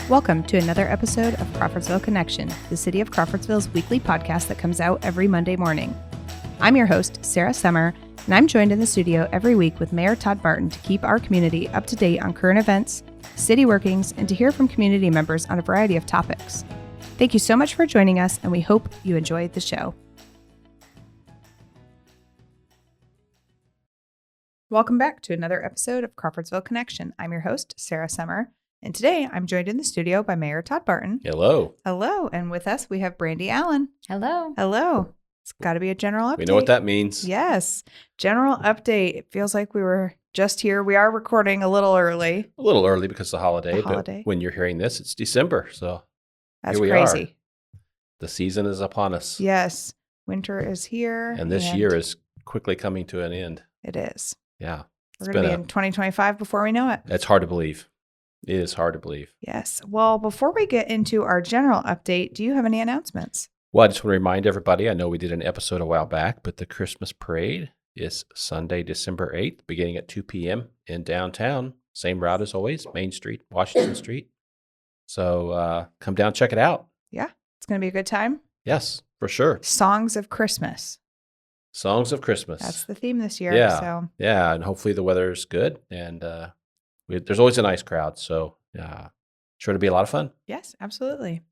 Welcome to another episode of Crawfordsville Connection, the City of Crawfordsville's weekly podcast that comes out every Monday morning. I'm your host, Sarah Summer, and I'm joined in the studio every week with Mayor Todd Barton to keep our community up to date on current events, city workings, and to hear from community members on a variety of topics. Thank you so much for joining us, and we hope you enjoyed the show. Welcome back to another episode of Crawfordsville Connection. I'm your host, Sarah Summer. And today I'm joined in the studio by Mayor Todd Barton. Hello. Hello. And with us, we have Brandy Allen. Hello. Hello. It's got to be a general update. We know what that means. Yes. General update. It feels like we were just here. We are recording a little early. A little early because of the holiday. But when you're hearing this, it's December. So that's here we crazy. Are. The season is upon us. Yes. Winter is here. And this year is quickly coming to an end. It is. Yeah. We're going to be in 2025 before we know it. It's hard to believe. It is hard to believe. Yes. Well, before we get into our general update, do you have any announcements? Well, I just want to remind everybody, I know we did an episode a while back, but the Christmas parade is Sunday, December 8th, beginning at 2 p.m. in downtown. Same route as always, Main Street, Washington Street. So come down, check it out. Yeah. It's going to be a good time. Yes, for sure. Songs of Christmas. Songs of Christmas. That's the theme this year. Yeah. So. Yeah. And hopefully the weather's good. And there's always a nice crowd. So sure to be a lot of fun. Yes, absolutely.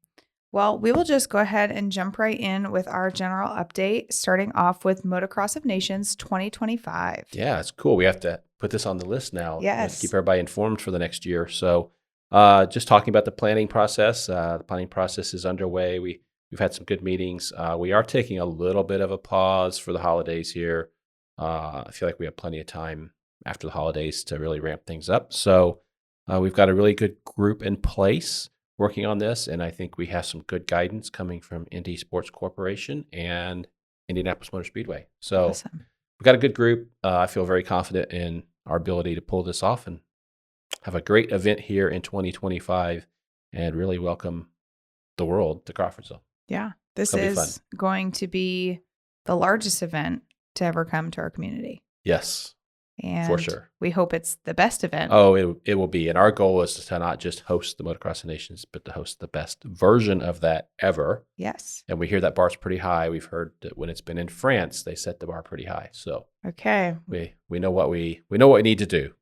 Well, we will just go ahead and jump right in with our general update, starting off with Motocross of Nations 2025. Yeah, it's cool. We have to put this on the list now. Yes. Keep everybody informed for the next year. So just talking about the planning process. The planning process is underway. We've had some good meetings. We are taking a little bit of a pause for the holidays here. I feel like we have plenty of time after the holidays to really ramp things up. So we've got a really good group in place working on this, and I think we have some good guidance coming from Indy Sports Corporation and Indianapolis Motor Speedway. So Awesome. We've got a good group. I feel very confident in our ability to pull this off and have a great event here in 2025 and really welcome the world to Crawfordsville. Yeah, this is going to be the largest event to ever come to our community. Yes, and for sure. We hope it's the best event. Oh, it will be. And our goal is to not just host the Motocross of Nations, but to host the best version of that ever. Yes. And we hear that bar's pretty high. We've heard that when it's been in France, they set the bar pretty high. So okay, we know what we know what we need to do.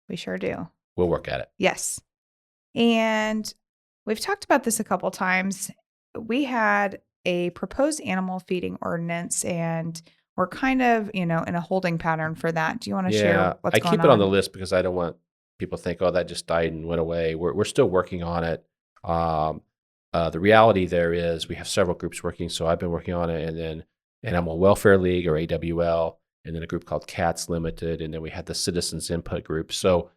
We sure do. We'll work at it. Yes. And we've talked about this a couple times. We had a proposed animal feeding ordinance, and we're kind of, in a holding pattern for that. Do you want to share what's going on? I keep it on the list because I don't want people to think, oh, that just died and went away. We're still working on it. The reality there is we have several groups working. So I've been working on it, and then Animal Welfare League, or AWL, and then a group called Cats Limited, and then we had the Citizens Input Group. So,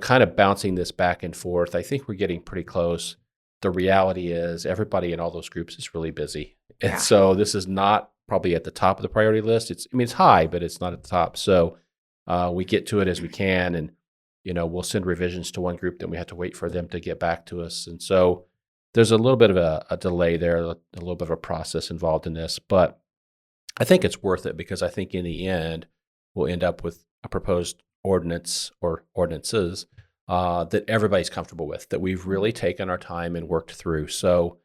kind of bouncing this back and forth. I think we're getting pretty close. The reality is everybody in all those groups is really busy. And so this is not probably at the top of the priority list. It's high, but it's not at the top. So we get to it as we can, and we'll send revisions to one group, then we have to wait for them to get back to us. And so there's a little bit of a delay there, a little bit of a process involved in this, but I think it's worth it because I think in the end we'll end up with a proposed ordinance or ordinances that everybody's comfortable with, that we've really taken our time and worked through. So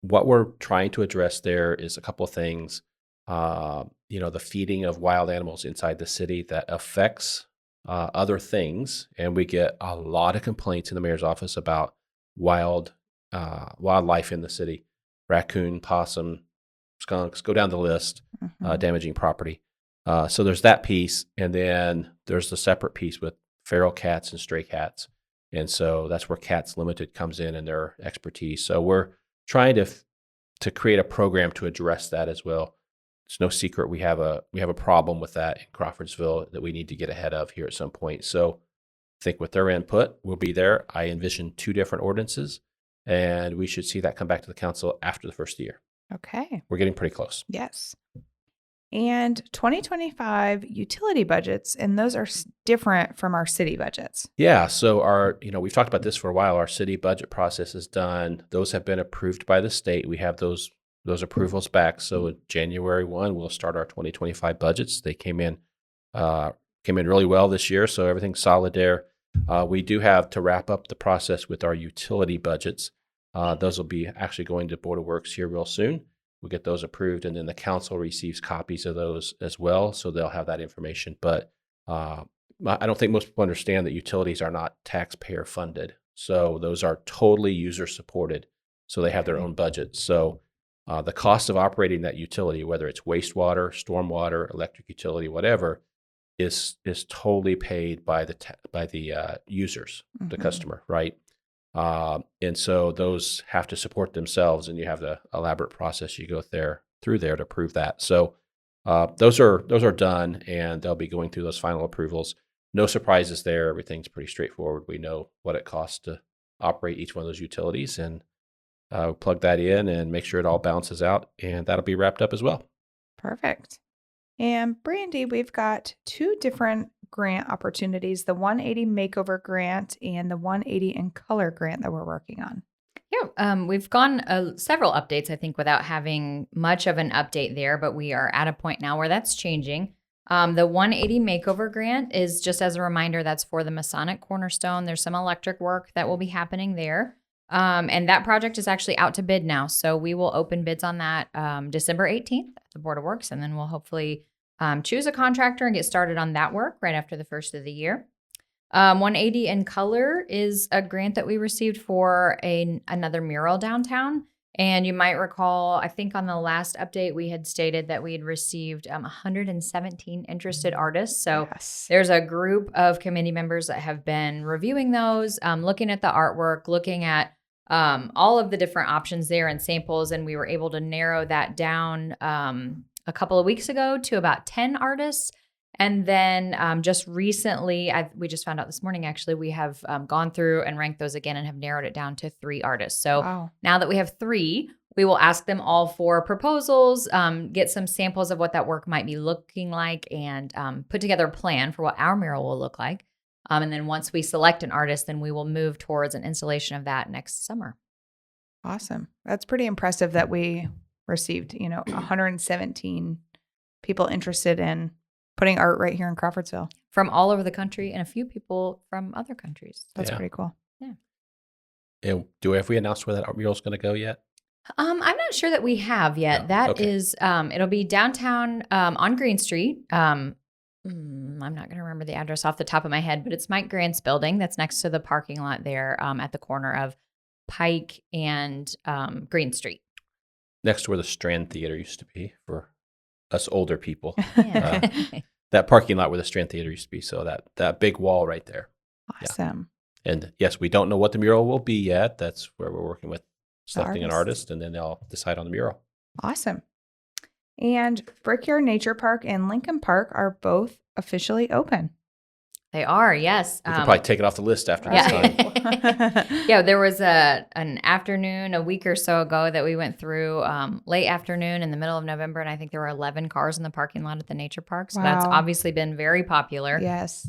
what we're trying to address there is a couple of things. The feeding of wild animals inside the city that affects other things. And we get a lot of complaints in the mayor's office about wildlife in the city: raccoon, possum, skunks, go down the list, damaging property. So there's that piece. And then there's the separate piece with feral cats and stray cats. And so that's where Cats Limited comes in and their expertise. So we're trying to create a program to address that as well. It's no secret we have a problem with that in Crawfordsville that we need to get ahead of here at some point. So I think with their input, we'll be there. I envision 2 different ordinances, and we should see that come back to the council after the first year. Okay. We're getting pretty close. Yes. And 2025 utility budgets, and those are different from our city budgets. Yeah. So we've talked about this for a while. Our city budget process is done. Those have been approved by the state. We have those approvals back. So January 1, we'll start our 2025 budgets. They came in really well this year. So everything's solid there. We do have to wrap up the process with our utility budgets. Those will be actually going to Board of Works here real soon. We'll get those approved, and then the council receives copies of those as well, so they'll have that information. But I don't think most people understand that utilities are not taxpayer funded. So those are totally user supported. So they have their own budget. So the cost of operating that utility, whether it's wastewater, stormwater, electric utility, whatever, is totally paid by the users, the customer, right? And so those have to support themselves, and you have the elaborate process you go through there to prove that. So those are done, and they'll be going through those final approvals. No surprises there. Everything's pretty straightforward. We know what it costs to operate each one of those utilities, and plug that in and make sure it all balances out, and that'll be wrapped up as well. Perfect. And Brandy, we've got 2 different grant opportunities, the 180 Makeover Grant and the 180 in Color Grant that we're working on. Yeah, we've gone several updates, I think, without having much of an update there, but we are at a point now where that's changing. The 180 Makeover Grant is, just as a reminder, that's for the Masonic Cornerstone. There's some electric work that will be happening there. And that project is actually out to bid now. So we will open bids on that December 18th at the Board of Works, and then we'll hopefully choose a contractor and get started on that work right after the first of the year. 180 in Color is a grant that we received for another mural downtown. And you might recall, I think on the last update, we had stated that we had received 117 interested artists. So there's a group of committee members that have been reviewing those, looking at the artwork, looking at all of the different options there and samples. And we were able to narrow that down a couple of weeks ago to about 10 artists. And then just recently, we just found out this morning, actually, we have gone through and ranked those again and have narrowed it down to 3 artists. So now that we have 3, we will ask them all for proposals, get some samples of what that work might be looking like, and put together a plan for what our mural will look like. And then once we select an artist, then we will move towards an installation of that next summer. Awesome. That's pretty impressive that we received, 117 people interested in putting art right here in Crawfordsville. From all over the country, and a few people from other countries. That's pretty cool. Yeah. And have we announced where that art mural is going to go yet? I'm not sure that we have yet. No. That is, it'll be downtown on Green Street. I'm not going to remember the address off the top of my head, but it's Mike Grant's building that's next to the parking lot there at the corner of Pike and Green Street. Next to where the Strand Theater used to be for us older people. Yeah. That parking lot where the Strand Theater used to be. So that big wall right there. Awesome. Yeah. And yes, we don't know what the mural will be yet. That's where we're working with selecting an artist, and then they'll decide on the mural. Awesome. And Brickyard Nature Park and Lincoln Park are both officially open. They are, yes. We can probably take it off the list after this time. Yeah, there was an afternoon a week or so ago that we went through late afternoon in the middle of November, and I think there were 11 cars in the parking lot at the nature park. So that's obviously been very popular. Yes.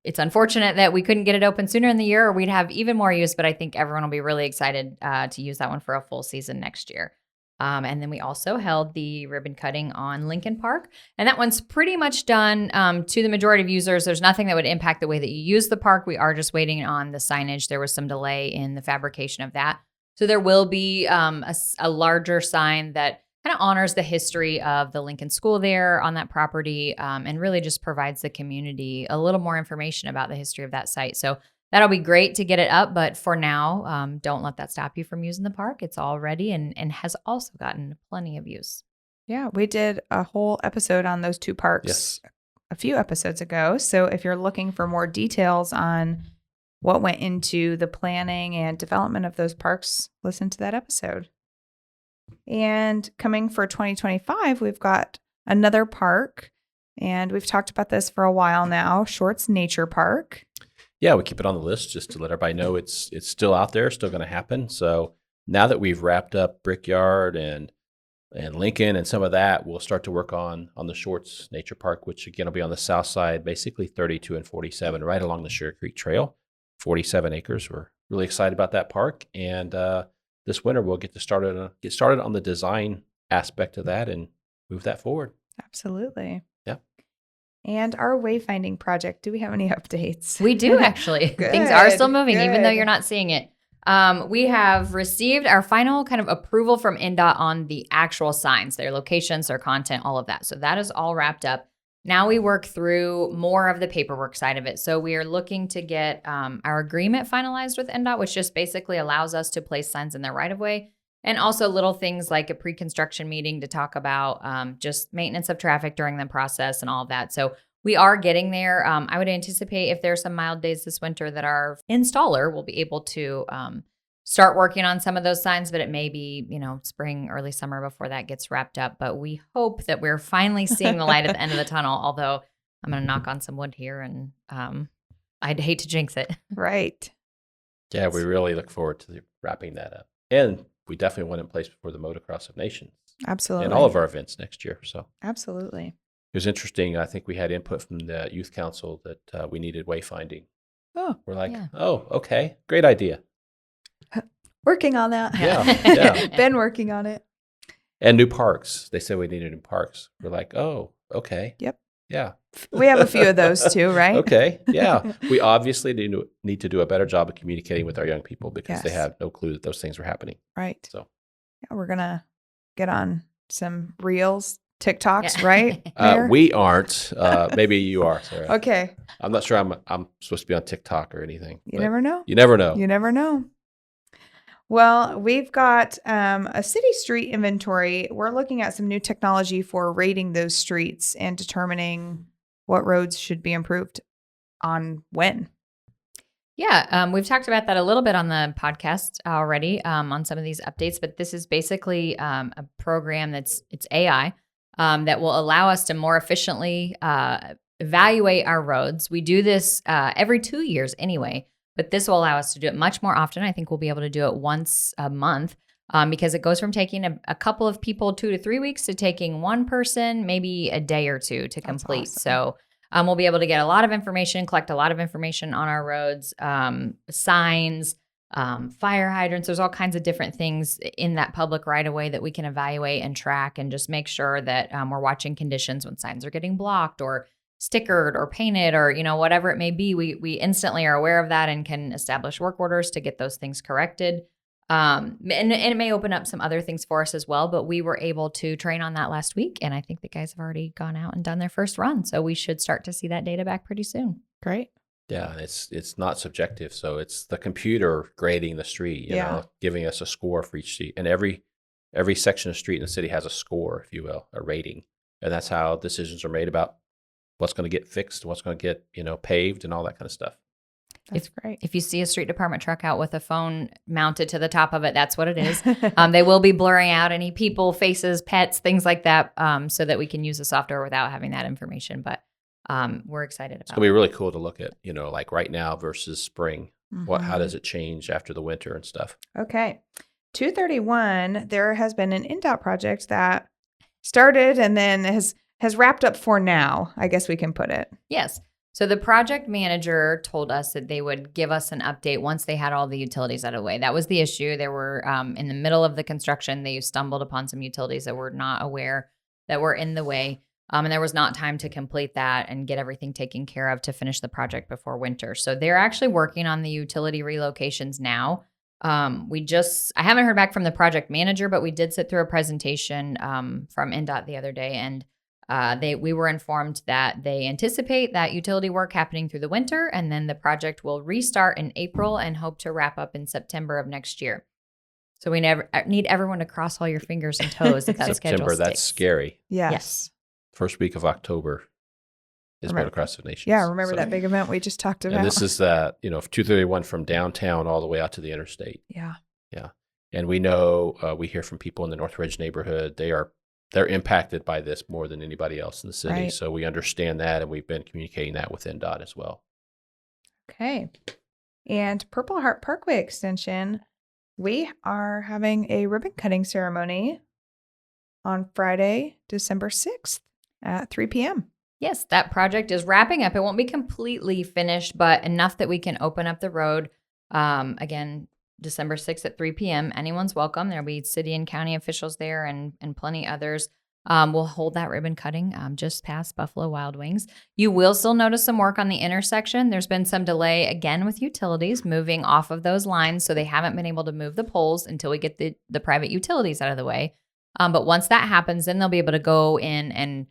It's unfortunate that we couldn't get it open sooner in the year, or we'd have even more use, but I think everyone will be really excited to use that one for a full season next year. And then we also held the ribbon cutting on Lincoln Park. And that one's pretty much done to the majority of users. There's nothing that would impact the way that you use the park. We are just waiting on the signage. There was some delay in the fabrication of that. So there will be a larger sign that kind of honors the history of the Lincoln School there on that property, and really just provides the community a little more information about the history of that site. So that'll be great to get it up, but for now, don't let that stop you from using the park. It's all ready and has also gotten plenty of use. Yeah, we did a whole episode on those 2 parks a few episodes ago. So if you're looking for more details on what went into the planning and development of those parks, listen to that episode. And coming for 2025, we've got another park, and we've talked about this for a while now, Shorts Nature Park. Yeah, we keep it on the list just to let everybody know it's still out there, still going to happen. So now that we've wrapped up Brickyard and Lincoln and some of that, we'll start to work on the Shorts Nature Park, which again will be on the south side, basically 32 and 47, right along the Sugar Creek Trail, 47 acres. We're really excited about that park, and this winter we'll get started on the design aspect of that and move that forward. Absolutely. Yeah. And our wayfinding project, do we have any updates? We do actually. Things are still moving, even though you're not seeing it. We have received our final kind of approval from NDOT on the actual signs, their locations, their content, all of that. So that is all wrapped up. Now we work through more of the paperwork side of it. So we are looking to get our agreement finalized with NDOT, which just basically allows us to place signs in their right of way. And also little things like a pre-construction meeting to talk about just maintenance of traffic during the process and all of that. So we are getting there. I would anticipate if there's some mild days this winter that our installer will be able to start working on some of those signs, but it may be, spring, early summer before that gets wrapped up. But we hope that we're finally seeing the light at the end of the tunnel, although I'm going to knock on some wood here and I'd hate to jinx it. Right. Yeah, we really look forward to wrapping that up. And we definitely want it in place before the Motocross of Nations. Absolutely. And all of our events next year. So absolutely. It was interesting. I think we had input from the youth council that we needed wayfinding. Oh, we're like, oh, okay. Great idea. Working on that. Yeah. Been working on it. And new parks. They said we needed new parks. We're like, oh, okay. Yep. Yeah. We have a few of those too, right? Okay. Yeah. We obviously need to do a better job of communicating with our young people because they have no clue that those things are happening. Right. So yeah, we're going to get on some reels, TikToks, right? We aren't. Maybe you are, Sarah. Okay. I'm not sure I'm supposed to be on TikTok or anything. You never know. You never know. You never know. Well, we've got a city street inventory. We're looking at some new technology for rating those streets and determining what roads should be improved on when. Yeah, we've talked about that a little bit on the podcast already on some of these updates, but this is basically a program it's AI that will allow us to more efficiently evaluate our roads. We do this every 2 years anyway. But this will allow us to do it much more often. I think we'll be able to do it once a month because it goes from taking a couple of people 2 to 3 weeks to taking one person, maybe a day or two to complete. Awesome. So we'll be able to get a lot of information, collect a lot of information on our roads, signs, fire hydrants. There's all kinds of different things in that public right of way that we can evaluate and track and just make sure that we're watching conditions when signs are getting blocked or stickered or painted or, whatever it may be. We instantly are aware of that and can establish work orders to get those things corrected. And it may open up some other things for us as well, but we were able to train on that last week. And I think the guys have already gone out and done their first run. So we should start to see that data back pretty soon. Great. Yeah, it's not subjective. So it's the computer grading the street, you know, giving us a score for each street. And every section of street in the city has a score, if you will, a rating. And that's how decisions are made about what's going to get fixed, what's going to get, paved and all that kind of stuff. That's great. If you see a street department truck out with a phone mounted to the top of it, that's what it is. They will be blurring out any people, faces, pets, things like that, so that we can use the software without having that information. But we're excited about it. It's going to be really cool to look at, like right now versus spring. Mm-hmm. How does it change after the winter and stuff? Okay. 231, there has been an NDOT project that started and then has wrapped up for now, I guess we can put it. Yes. So the project manager told us that they would give us an update once they had all the utilities out of the way. That was the issue. There were, in the middle of the construction, they stumbled upon some utilities that were not aware that were in the way. And there was not time to complete that and get everything taken care of to finish the project before winter. So they're actually working on the utility relocations now. I haven't heard back from the project manager, but we did sit through a presentation from NDOT the other day, and we were informed that they anticipate that utility work happening through the winter, and then the project will restart in April and hope to wrap up in September of next year. So we need everyone to cross all your fingers and toes that schedule September, sticks. that's scary. Yes. First week of October is Motocross of Nations. Yeah, remember that big event we just talked about. And this is 231 from downtown all the way out to the interstate. Yeah. Yeah. And we know, we hear from people in the Northridge neighborhood, they're impacted by this more than anybody else in the city. Right. So we understand that, and we've been communicating that with NDOT as well. Okay. And Purple Heart Parkway Extension, we are having a ribbon cutting ceremony on Friday, December 6th at 3 p.m. Yes, that project is wrapping up. It won't be completely finished, but enough that we can open up the road. Again, December 6th at 3 p.m. Anyone's welcome. There'll be city and county officials there and plenty others. We'll hold that ribbon cutting just past Buffalo Wild Wings. You will still notice some work on the intersection. There's been some delay again with utilities moving off of those lines, so they haven't been able to move the poles until we get the private utilities out of the way. But once that happens, then they'll be able to go in and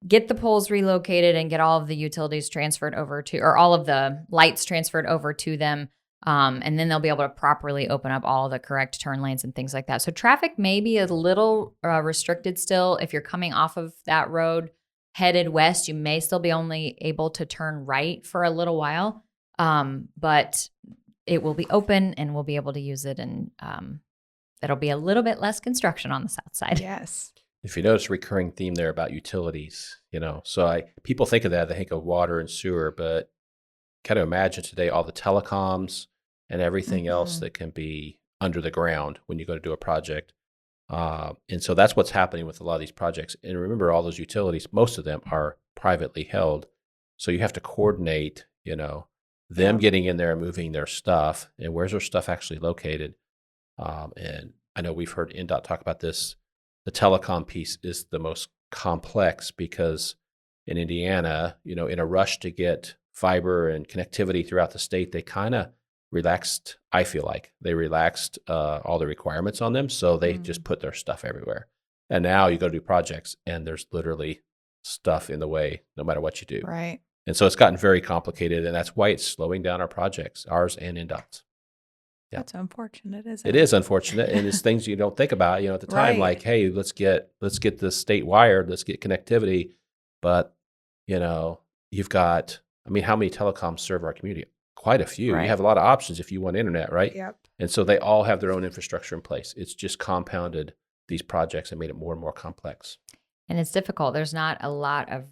get the poles relocated and get all of the utilities transferred over to, or all of the lights transferred over to them. And then they'll be able to properly open up all the correct turn lanes and things like that. So traffic may be a little restricted still. If you're coming off of that road headed west, you may still be only able to turn right for a little while. But it will be open and we'll be able to use it. And that'll be a little bit less construction on the south side. Yes. If you notice a recurring theme there about utilities, so people think of that, they think of water and sewer, but kind of imagine today all the telecoms and everything else that can be under the ground when you go to do a project. And so that's what's happening with a lot of these projects. And remember, all those utilities, most of them are privately held. So you have to coordinate, them getting in there and moving their stuff. And where's their stuff actually located? And I know we've heard NDOT talk about this. The telecom piece is the most complex because in Indiana, in a rush to get fiber and connectivity throughout the state, they kind of relaxed, I feel like. They relaxed all the requirements on them, so they just put their stuff everywhere. And now you go to do projects, and there's literally stuff in the way no matter what you do. Right. And so it's gotten very complicated, and that's why it's slowing down our projects, ours and NDOT's. Yeah. That's unfortunate, isn't it? It is unfortunate, and it's things you don't think about, at the time, like, hey, let's get the state wired, let's get connectivity. But, you've got, how many telecoms serve our community? Quite a few. Right. You have a lot of options if you want internet, right? Yep. And so they all have their own infrastructure in place. It's just compounded these projects and made it more and more complex. And it's difficult. There's not a lot of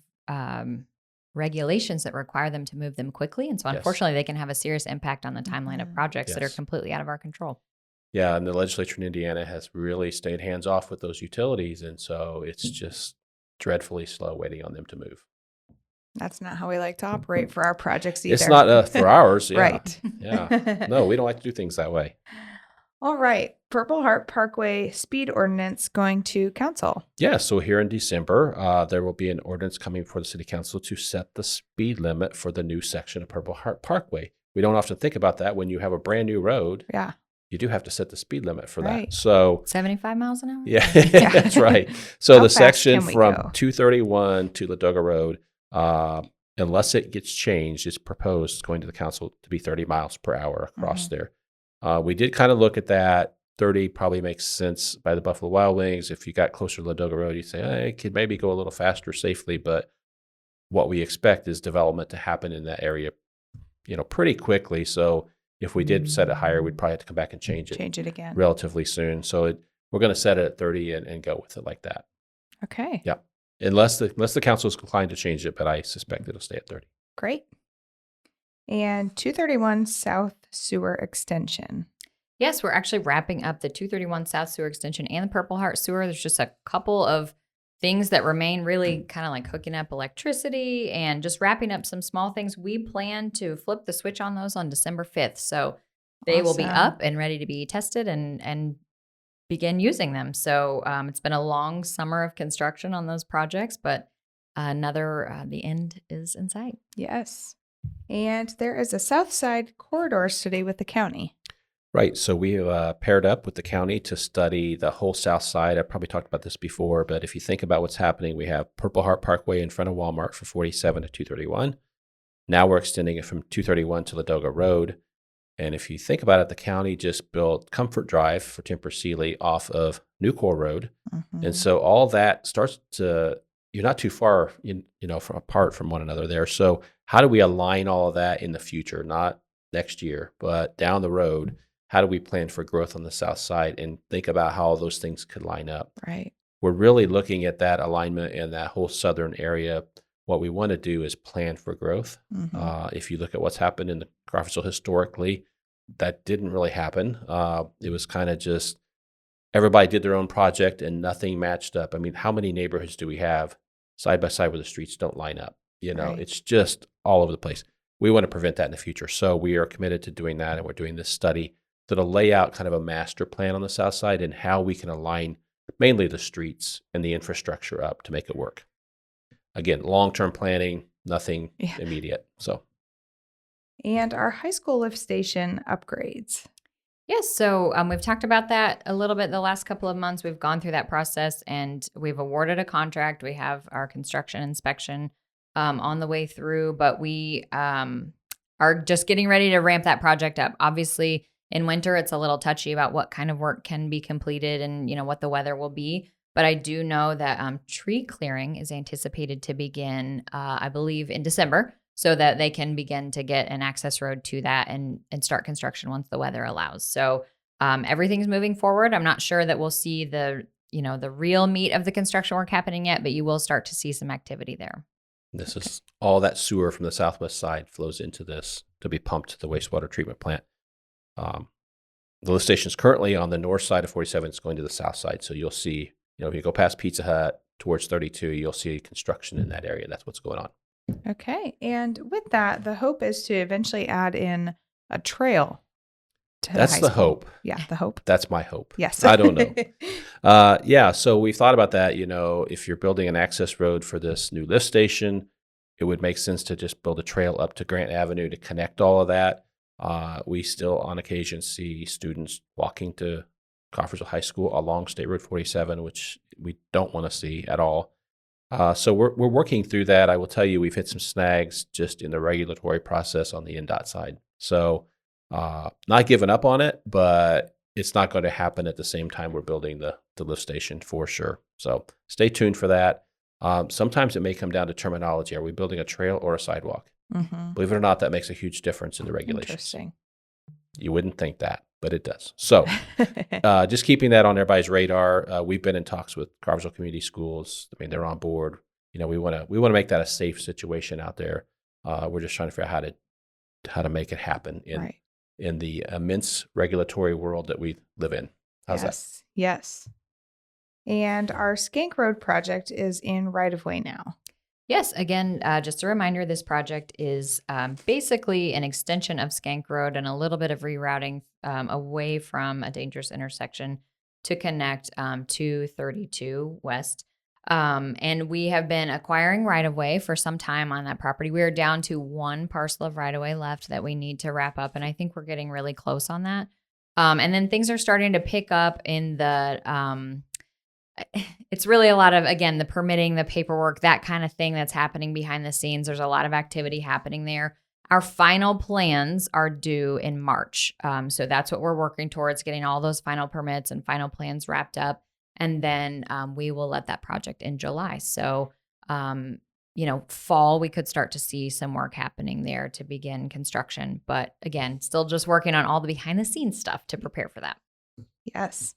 regulations that require them to move them quickly. And so unfortunately, they can have a serious impact on the timeline of projects that are completely out of our control. Yeah, and the legislature in Indiana has really stayed hands off with those utilities. And so it's just dreadfully slow waiting on them to move. That's not how we like to operate for our projects either. It's not for ours. Yeah. Right. Yeah. No, we don't like to do things that way. All right. Purple Heart Parkway speed ordinance going to council. Yeah. So here in December, there will be an ordinance coming before the city council to set the speed limit for the new section of Purple Heart Parkway. We don't often think about that when you have a brand new road. Yeah. You do have to set the speed limit for that. So 75 miles an hour? Yeah, that's right. So the section from 231 to Ladoga Road, unless it gets changed, it's proposed going to the council to be 30 miles per hour across there. We did kind of look at that. 30 probably makes sense by the Buffalo Wild Wings. If you got closer to Ladoga Road, you'd say, hey, it could maybe go a little faster safely. But what we expect is development to happen in that area, pretty quickly. So if we did set it higher, we'd probably have to come back and change it again relatively soon. So we're going to set it at 30 and go with it like that. Okay. Yeah. Unless the council is inclined to change it, but I suspect it'll stay at 30. Great. And 231 South Sewer Extension. Yes, we're actually wrapping up the 231 South Sewer Extension and the Purple Heart Sewer. There's just a couple of things that remain, really kind of like hooking up electricity and just wrapping up some small things. We plan to flip the switch on those on December 5th. So they will be up and ready to be tested and begin using them. So it's been a long summer of construction on those projects, but the end is in sight. Yes. And there is a South Side corridor study with the county. Right. So we paired up with the county to study the whole south side. I probably talked about this before, but if you think about what's happening, we have Purple Heart Parkway in front of Walmart for 47 to 231. Now we're extending it from 231 to Ladoga Road. And if you think about it, the county just built Comfort Drive for Temper Sealy off of Newcore Road. And so all that starts to, you're not too far, apart from one another there. So how do we align all of that in the future? Not next year, but down the road. How do we plan for growth on the south side and think about how all those things could line up? Right. We're really looking at that alignment in that whole southern area. What we want to do is plan for growth. If you look at what's happened in the Crawfordsville historically, that didn't really happen. It was kind of just everybody did their own project and nothing matched up. I mean, how many neighborhoods do we have side by side where the streets don't line up? It's just all over the place. We want to prevent that in the future. So we are committed to doing that, and we're doing this study that'll lay out kind of a master plan on the south side and how we can align mainly the streets and the infrastructure up to make it work. Again, long-term planning, nothing immediate. So, And our high school lift station upgrades. Yes, so we've talked about that a little bit the last couple of months. We've gone through that process and we've awarded a contract. We have our construction inspection on the way through, but we are just getting ready to ramp that project up. Obviously, in winter, it's a little touchy about what kind of work can be completed and what the weather will be. But I do know that tree clearing is anticipated to begin, I believe, in December, so that they can begin to get an access road to that and start construction once the weather allows. So everything's moving forward. I'm not sure that we'll see the real meat of the construction work happening yet, but you will start to see some activity there. this is all that sewer from the southwest side flows into this to be pumped to the wastewater treatment plant. The lift station is currently on the north side of 47. It's going to the south side. So you'll see, if you go past Pizza Hut towards 32, you'll see construction in that area. That's what's going on. Okay. And with that, the hope is to eventually add in a trail to That's high the school. hope. Yeah, the hope. That's my hope. Yes. I don't know. So we've thought about that. If you're building an access road for this new lift station, it would make sense to just build a trail up to Grant Avenue to connect all of that. We still, on occasion, see students walking to Crawfordsville High School along State Road 47, which we don't want to see at all. So we're working through that. I will tell you, we've hit some snags just in the regulatory process on the NDOT side. So not giving up on it, but it's not going to happen at the same time we're building the lift station for sure. So stay tuned for that. Sometimes it may come down to terminology. Are we building a trail or a sidewalk? Mm-hmm. Believe it or not, that makes a huge difference in the regulations. Interesting. You wouldn't think that, but it does. So just keeping that on everybody's radar. We've been in talks with Crawfordsville Community Schools. I mean, they're on board. We want to make that a safe situation out there. We're just trying to figure out how to make it happen in the immense regulatory world that we live in. How's that? Yes. And our Skank Road project is in right-of-way now. Yes, again, just a reminder, this project is basically an extension of Skank Road and a little bit of rerouting away from a dangerous intersection to connect to 32 West. And we have been acquiring right-of-way for some time on that property. We are down to one parcel of right-of-way left that we need to wrap up, and I think we're getting really close on that. And then things are starting to pick up in the it's really a lot of, again, the permitting, the paperwork, that kind of thing that's happening behind the scenes. There's a lot of activity happening there. Our final plans are due in March. So that's what we're working towards, getting all those final permits and final plans wrapped up. And then we will let that project in July. So, fall, we could start to see some work happening there to begin construction. But again, still just working on all the behind the scenes stuff to prepare for that. Yes.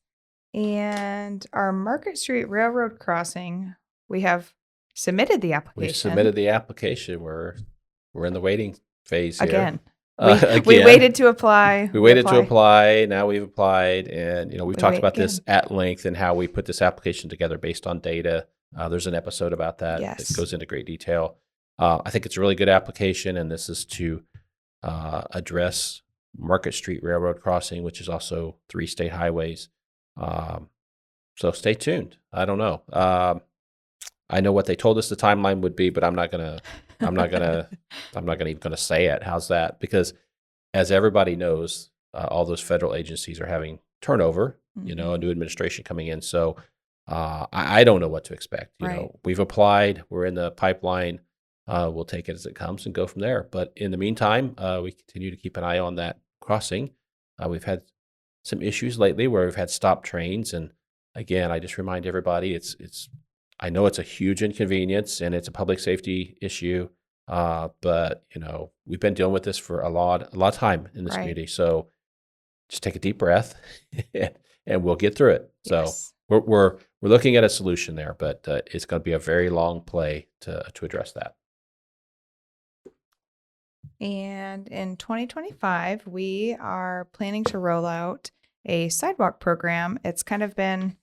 And our Market Street Railroad crossing, we have submitted the application. We've submitted the application. We're in the waiting phase here. Again. We waited to apply. We waited to apply. Now we've applied. And, we've talked about this at length and how we put this application together based on data. There's an episode about that. Yes. It goes into great detail. I think it's a really good application, and this is to address Market Street Railroad crossing, which is also 3 state highways. So stay tuned. I don't know. I know what they told us the timeline would be, but I'm not even gonna say it. How's that? Because as everybody knows, all those federal agencies are having turnover, a new administration coming in. So I don't know what to expect. We've applied, we're in the pipeline. We'll take it as it comes and go from there. But in the meantime, we continue to keep an eye on that crossing. We've had some issues lately where we've had stopped trains. And again, I just remind everybody, I know it's a huge inconvenience and it's a public safety issue. But we've been dealing with this for a lot of time in this community. So just take a deep breath and we'll get through it. Yes. So we're looking at a solution there, but it's going to be a very long play to address that. And in 2025, we are planning to roll out a sidewalk program. It's kind of been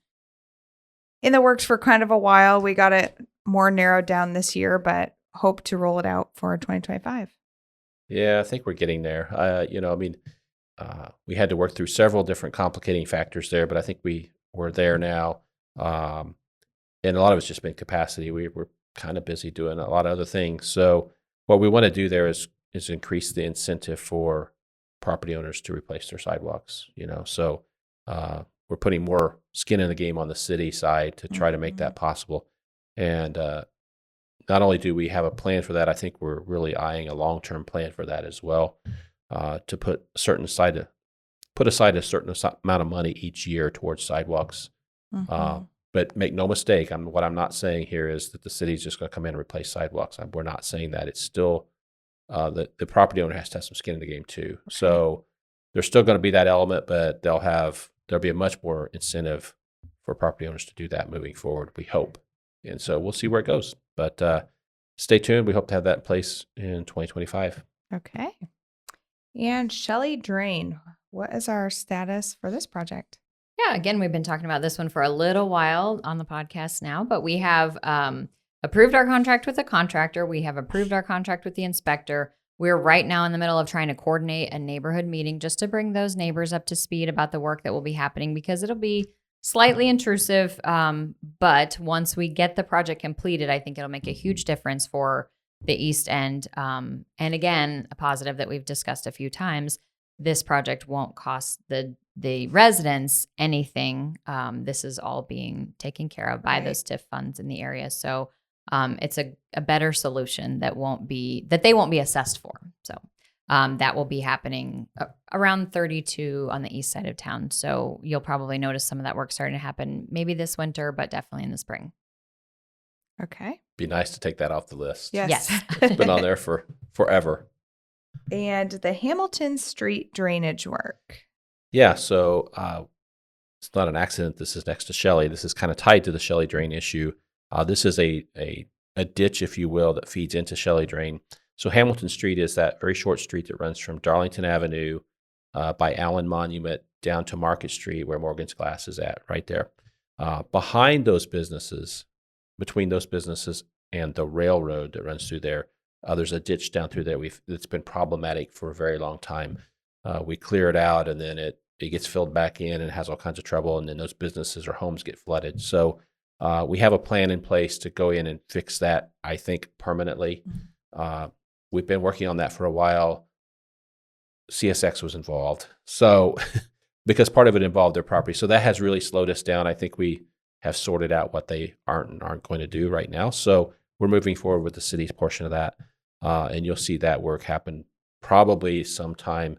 in the works for kind of a while. We got it more narrowed down this year, but hope to roll it out for 2025. Yeah, I think we're getting there. We had to work through several different complicating factors there, but I think we're there now. And a lot of it's just been capacity. We're kind of busy doing a lot of other things. So what we want to do there is increase the incentive for property owners to replace their sidewalks. So we're putting more skin in the game on the city side to try to make that possible. And not only do we have a plan for that, I think we're really eyeing a long-term plan for that as well, to put aside a certain amount of money each year towards sidewalks. But make no mistake, what I'm not saying here is that the city's just going to come in and replace sidewalks. We're not saying that. It's still the property owner has to have some skin in the game too. Okay. So there's still going to be that element, but there'll be a much more incentive for property owners to do that moving forward, we hope. And so we'll see where it goes. But stay tuned. We hope to have that in place in 2025. Okay. And Shelley Drain, what is our status for this project? Yeah, again, we've been talking about this one for a little while on the podcast now, but we have approved our contract with the contractor. We have approved our contract with the inspector. We're right now in the middle of trying to coordinate a neighborhood meeting just to bring those neighbors up to speed about the work that will be happening, because it'll be slightly intrusive. But once we get the project completed, I think it'll make a huge difference for the East End. And again, a positive that we've discussed a few times, this project won't cost the residents anything. This is all being taken care of by those TIF funds in the area. So it's a better solution that they won't be assessed for. So that will be happening around 32 on the east side of town. So you'll probably notice some of that work starting to happen maybe this winter, but definitely in the spring. Okay. Be nice to take that off the list. Yes. It's been on there for forever. And the Hamilton Street drainage work. Yeah, so it's not an accident. This is next to Shelley. This is kind of tied to the Shelley Drain issue. This is a ditch, if you will, that feeds into Shelley Drain. So Hamilton Street is that very short street that runs from Darlington Avenue by Allen Monument down to Market Street, where Morgan's Glass is at, right there. Behind those businesses, between those businesses and the railroad that runs through there, there's a ditch down through there that's been problematic for a very long time. We clear it out, and then it gets filled back in and has all kinds of trouble, and then those businesses or homes get flooded. So we have a plan in place to go in and fix that, I think, permanently. We've been working on that for a while. CSX was involved, so because part of it involved their property. So that has really slowed us down. I think we have sorted out what they aren't going to do right now. So we're moving forward with the city's portion of that, and you'll see that work happen probably sometime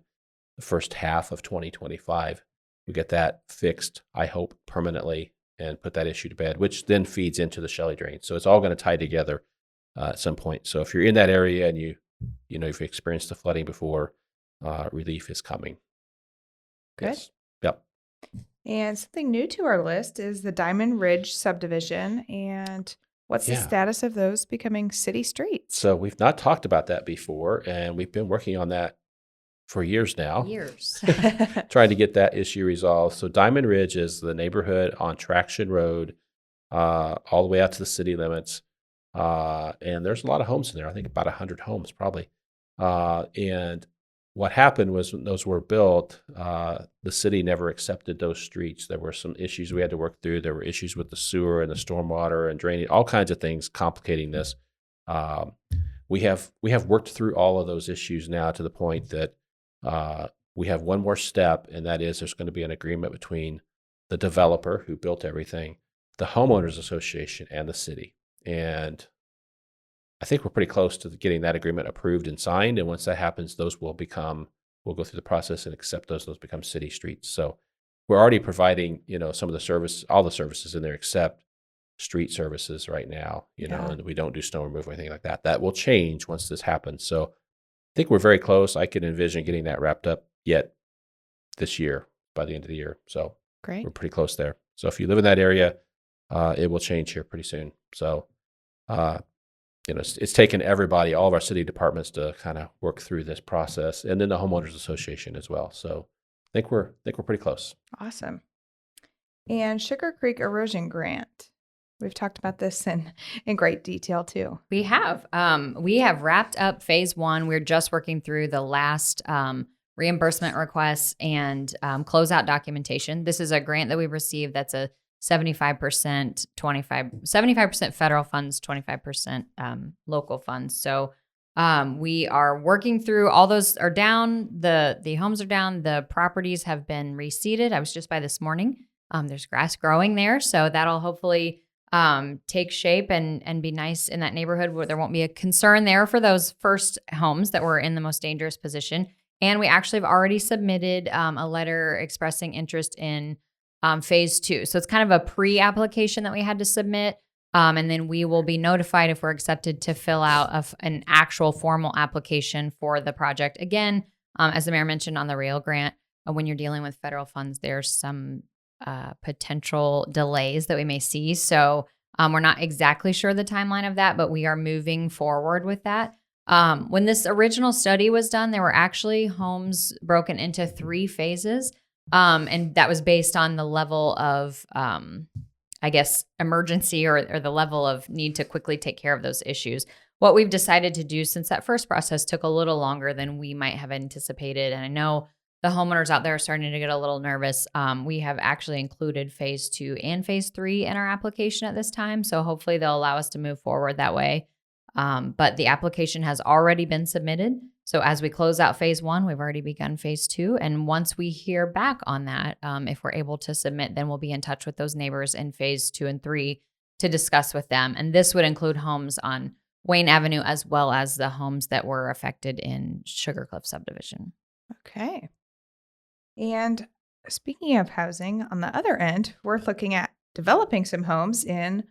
the first half of 2025. We get that fixed, I hope, permanently, and put that issue to bed, which then feeds into the Shelley Drain. So it's all going to tie together at some point. So if you're in that area and you've experienced the flooding before, relief is coming. Good. Yes. Yep. And something new to our list is the Diamond Ridge subdivision. And what's the status of those becoming city streets? So we've not talked about that before, and we've been working on that for years now. Trying to get that issue resolved. So Diamond Ridge is the neighborhood on Traction Road, all the way out to the city limits. And there's a lot of homes in there. I think about 100 homes probably. And what happened was when those were built, the city never accepted those streets. There were some issues we had to work through. There were issues with the sewer and the stormwater and draining, all kinds of things complicating this. We have worked through all of those issues now to the point that we have one more step, and that is there's going to be an agreement between the developer who built everything, the homeowners association, and the city. And I think we're pretty close to getting that agreement approved and signed. And once that happens, we'll go through the process and accept those become city streets. So we're already providing, some of the all the services in there except street services right now, and we don't do snow removal or anything like that. That will change once this happens. So I think we're very close. I can envision getting that wrapped up yet this year, by the end of the year. So great. We're pretty close there. So if you live in that area, it will change here pretty soon. So, it's taken everybody, all of our city departments, to kind of work through this process, and then the homeowners association as well. So I think we're pretty close. Awesome. And Sugar Creek Erosion Grant. We've talked about this in great detail too. We have wrapped up phase 1. We're just working through the last reimbursement requests and closeout documentation. This is a grant that we received that's a 75%, 75% federal funds, 25% local funds. So we are working through, all those are down. The homes are down. The properties have been reseeded. I was just by this morning. There's grass growing there. So that'll hopefully take shape and be nice in that neighborhood where there won't be a concern there for those first homes that were in the most dangerous position. And we actually have already submitted a letter expressing interest in phase 2. So it's kind of a pre-application that we had to submit. And then we will be notified if we're accepted to fill out an actual formal application for the project. Again, as the mayor mentioned on the rail grant, when you're dealing with federal funds, there's some potential delays that we may see. So we're not exactly sure the timeline of that, but we are moving forward with that. When this original study was done, there were actually homes broken into 3 phases. And that was based on the level of, emergency or the level of need to quickly take care of those issues. What we've decided to do, since that first process took a little longer than we might have anticipated, and I know the homeowners out there are starting to get a little nervous, we have actually included phase 2 and phase 3 in our application at this time. So hopefully they'll allow us to move forward that way. But the application has already been submitted. So as we close out phase 1, we've already begun phase 2. And once we hear back on that, if we're able to submit, then we'll be in touch with those neighbors in phase 2 and 3 to discuss with them. And this would include homes on Wayne Avenue as well as the homes that were affected in Sugar Cliff subdivision. Okay. And speaking of housing, on the other end, we're looking at developing some homes in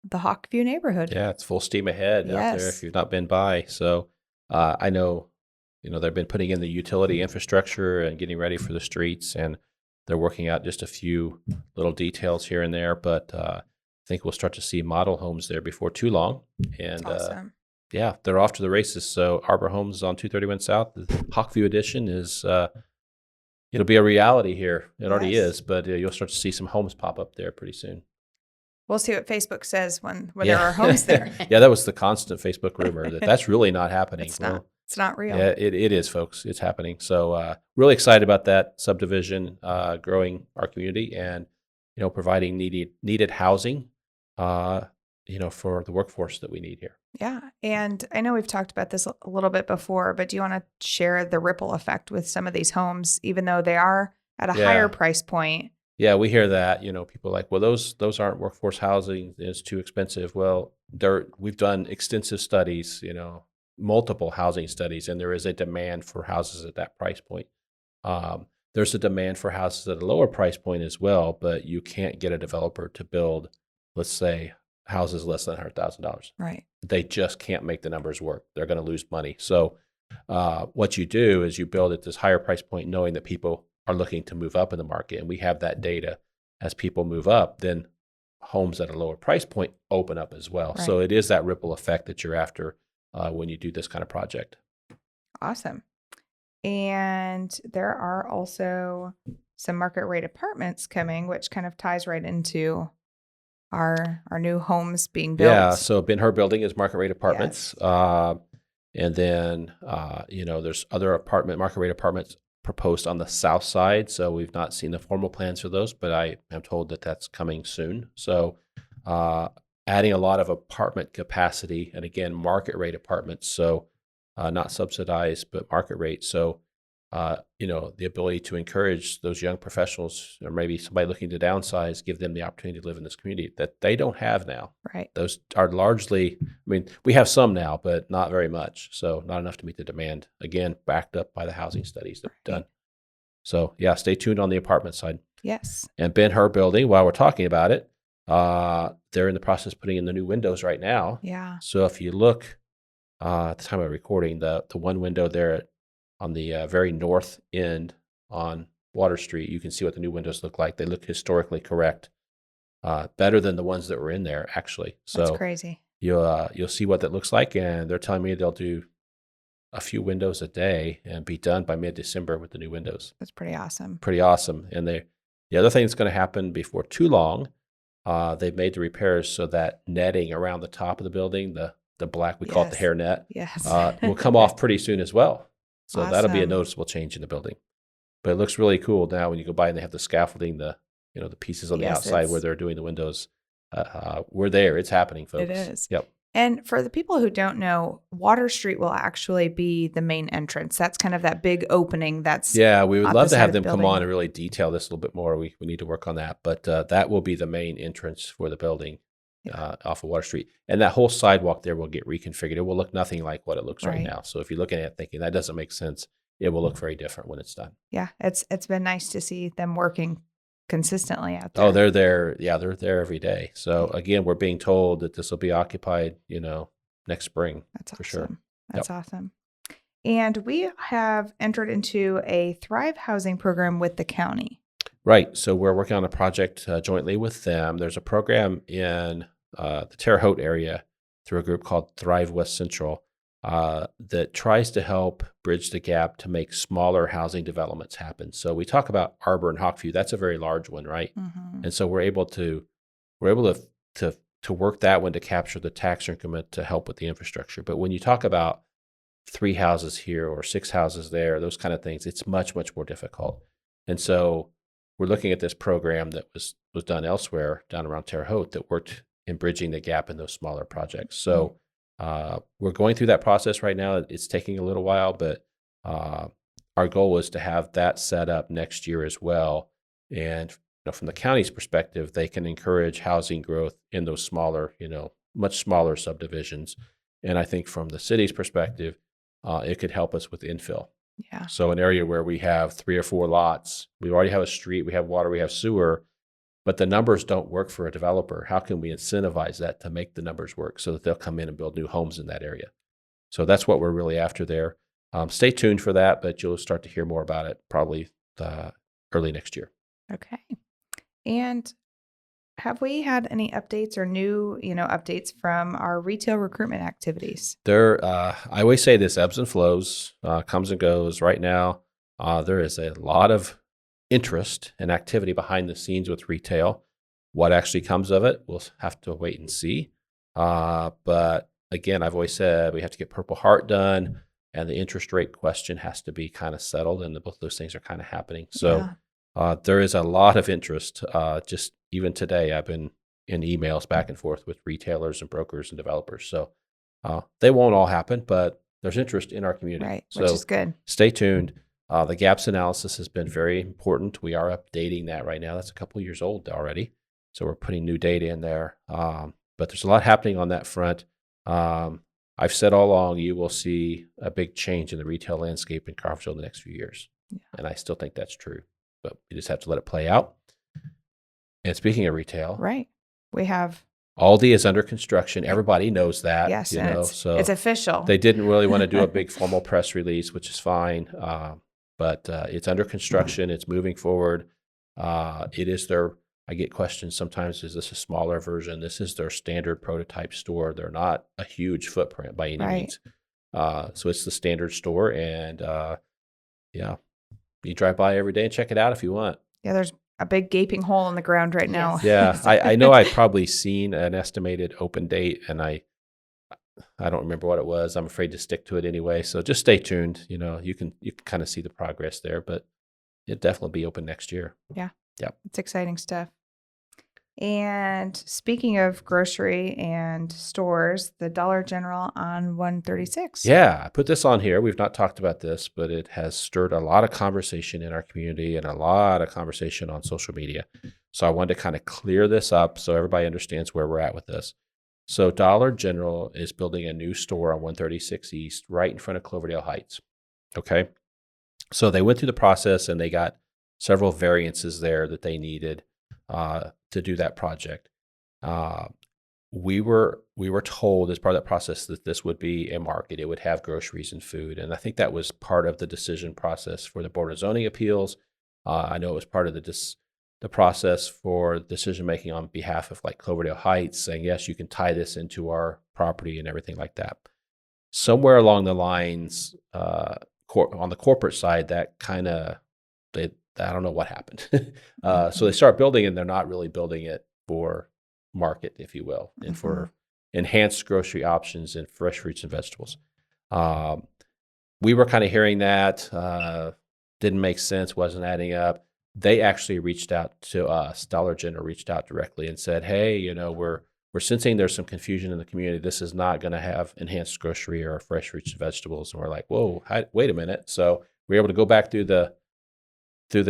the Hawkview neighborhood. Yeah, it's full steam ahead out there if you've not been by. So I know, they've been putting in the utility infrastructure and getting ready for the streets, and they're working out just a few little details here and there. But I think we'll start to see model homes there before too long. And awesome. They're off to the races. So Arbor Homes on 231 South, the Hawkview edition is it'll be a reality here. It already is, but you'll start to see some homes pop up there pretty soon. We'll see what Facebook says when there are homes there. Yeah, that was the constant Facebook rumor that's really not happening. It's not. It's not real. Yeah, it is, folks. It's happening. So really excited about that subdivision growing our community and, providing needed housing, for the workforce that we need here. Yeah. And I know we've talked about this a little bit before, but do you want to share the ripple effect with some of these homes, even though they are at a higher price point? Yeah, we hear that, people are like, well, those aren't workforce housing. It's too expensive. Well, we've done extensive studies, multiple housing studies, and there is a demand for houses at that price point. There's a demand for houses at a lower price point as well, but you can't get a developer to build, let's say, houses less than $100,000. Right. They just can't make the numbers work. They're going to lose money. So what you do is you build at this higher price point knowing that people are looking to move up in the market, and we have that data. As people move up, then homes at a lower price point open up as well. Right. So it is that ripple effect that you're after when you do this kind of project. Awesome. And there are also some market rate apartments coming, which kind of ties right into our new homes being built. Yeah, so Ben-Hur building is market rate apartments. Yes. And then, there's other market rate apartments proposed on the south side. So we've not seen the formal plans for those, but I am told that that's coming soon. So adding a lot of apartment capacity, and again, market rate apartments. So not subsidized, but market rate. So, the ability to encourage those young professionals, or maybe somebody looking to downsize, give them the opportunity to live in this community that they don't have now. Right. Those are largely, we have some now, but not very much. So not enough to meet the demand. Again, backed up by the housing studies that we've done. So stay tuned on the apartment side. Yes. And Ben-Hur building, while we're talking about it, they're in the process of putting in the new windows right now. Yeah. So if you look at the time of recording, the one window there on the very north end on Water Street, you can see what the new windows look like. They look historically correct, better than the ones that were in there, actually. So that's crazy. You'll see what that looks like, and they're telling me they'll do a few windows a day and be done by mid-December with the new windows. That's pretty awesome. Pretty awesome. And the other thing that's going to happen before too long, they've made the repairs so that netting around the top of the building, the black, we call it the hair net, will come off pretty soon as well. So that'll be a noticeable change in the building. But it looks really cool now when you go by and they have the scaffolding, the the pieces on the Yes, outside where they're doing the windows. We're there. It's happening, folks. It is. Yep. And for the people who don't know, Water Street will actually be the main entrance. That's kind of that big opening. Yeah, we would on love the to side have of the them come building. on and really detail this a little bit more. We need to work on that. But that will be the main entrance for the building off of Water Street. And that whole sidewalk there will get reconfigured. It will look nothing like what it looks right now. So if you're looking at it thinking that doesn't make sense, it will look very different when it's done. Yeah, it's been nice to see them working consistently out there. Oh, they're there. Yeah, they're there every day. So again, we're being told that this will be occupied, next spring. That's awesome. For sure. That's awesome. And we have entered into a Thrive housing program with the county. Right. So we're working on a project jointly with them. There's a program in the Terre Haute area through a group called Thrive West Central that tries to help bridge the gap to make smaller housing developments happen. So we talk about Arbor and Hawkview. That's a very large one, right? Mm-hmm. And so we're able to work that one to capture the tax increment to help with the infrastructure. But when you talk about 3 houses here or 6 houses there, those kind of things, it's much, much more difficult. And so we're looking at this program that was done elsewhere down around Terre Haute that worked in bridging the gap in those smaller projects. So we're going through that process right now. It's taking a little while, but our goal is to have that set up next year as well. And from the county's perspective, they can encourage housing growth in those smaller, much smaller subdivisions. And I think from the city's perspective, it could help us with infill. Yeah. So an area where we have 3 or 4 lots, we already have a street, we have water, we have sewer, but the numbers don't work for a developer. How can we incentivize that to make the numbers work so that they'll come in and build new homes in that area? So that's what we're really after there. Stay tuned for that, but you'll start to hear more about it probably early next year. Okay. And have we had any updates or new, updates from our retail recruitment activities? I always say this ebbs and flows, comes and goes. Right now, there is a lot of interest and activity behind the scenes with retail. What actually comes of it, we'll have to wait and see. But again, I've always said we have to get Purple Heart done, and the interest rate question has to be kind of settled, and both those things are kind of happening. So there is a lot of interest. Just even today, I've been in emails back and forth with retailers and brokers and developers. So they won't all happen, but there's interest in our community. Right, so which is good. Stay tuned. The gaps analysis has been very important. We are updating that right now. That's a couple of years old already. So we're putting new data in there. But there's a lot happening on that front. I've said all along, you will see a big change in the retail landscape in Crawfordsville in the next few years. Yeah. And I still think that's true, but you just have to let it play out. And speaking of retail, right, we have Aldi is under construction. Everybody knows that. Yes, so it's official. They didn't really want to do a big formal press release, which is fine. But it's under construction. It's moving forward. It is I get questions sometimes, is this a smaller version? This is their standard prototype store. They're not a huge footprint by any means. So it's the standard store. And you drive by every day and check it out if you want. Yeah, there's a big gaping hole in the ground right now. Yeah, I know I've probably seen an estimated open date, and I don't remember what it was. I'm afraid to stick to it anyway. So just stay tuned. You can kind of see the progress there, but it'll definitely be open next year. Yeah. Yep. It's exciting stuff. And speaking of grocery and stores, the Dollar General on 136. Yeah, I put this on here. We've not talked about this, but it has stirred a lot of conversation in our community and a lot of conversation on social media. So I wanted to kind of clear this up so everybody understands where we're at with this. So Dollar General is building a new store on 136 East right in front of Cloverdale Heights. Okay. So they went through the process and they got several variances there that they needed to do that project. We were told as part of that process that this would be a market. It would have groceries and food. And I think that was part of the decision process for the Board of Zoning Appeals. I know it was part of the process for decision-making on behalf of like Cloverdale Heights, saying, yes, you can tie this into our property and everything like that. Somewhere along the lines, on the corporate side, that kind of, I don't know what happened. So they start building and they're not really building it for market, if you will, and for enhanced grocery options and fresh fruits and vegetables. We were kind of hearing that, didn't make sense, wasn't adding up. they actually reached out to us. Dollar General reached out directly and said, hey, we're sensing there's some confusion in the community. This is not going to have enhanced grocery or fresh fruits and vegetables. And we're like, whoa, wait a minute. So we're able to go back through the